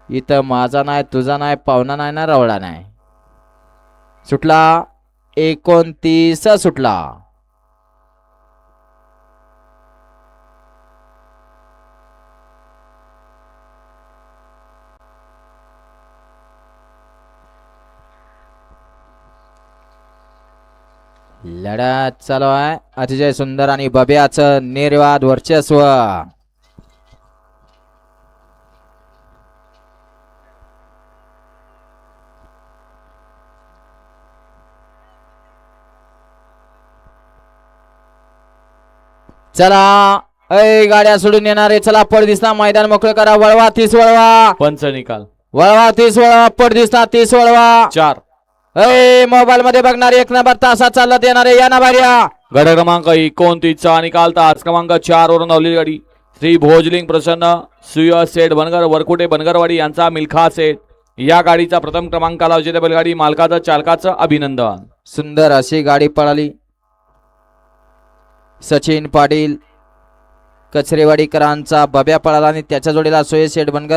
इथं माझा नाही, तुझा नाही, पाहुणा नाही ना, रवळा नाही. सुटला 29 सुटला. लढत चालू आहे. अतिशय सुंदर आणि बब्याचं निर्वाद वर्चस्व. चला गाड्या सोडून येणारे, चला पड दिसता, मैदान मोकळं करा. वळवा 30 वळवा. पंच निकाल. वळवा 30 वळवा. पड दिसता 30 वळवा. 4. मोबाईल मध्ये बघणारे 1 नंबर तासात चालत येणारे या ना भार्या. गड क्रमांक 29 चा निकाल. तास क्रमांक 4 वरून धावलेली गाडी श्री भोजलिंग प्रसन्न सुय सेठ बनगर वरकुटे बनगरवाडी यांचा मिल्खा सेठ या गाडीचा प्रथम क्रमांकाला विजेते बैलगाडी मालकाचं चालकाचं अभिनंदन. सुंदर अशी गाडी पळाली. सचिन पाटील कचरेवाडीकरांचा बब्या पळाला आणि त्याच्या जोडीला सुय सेठ बनगर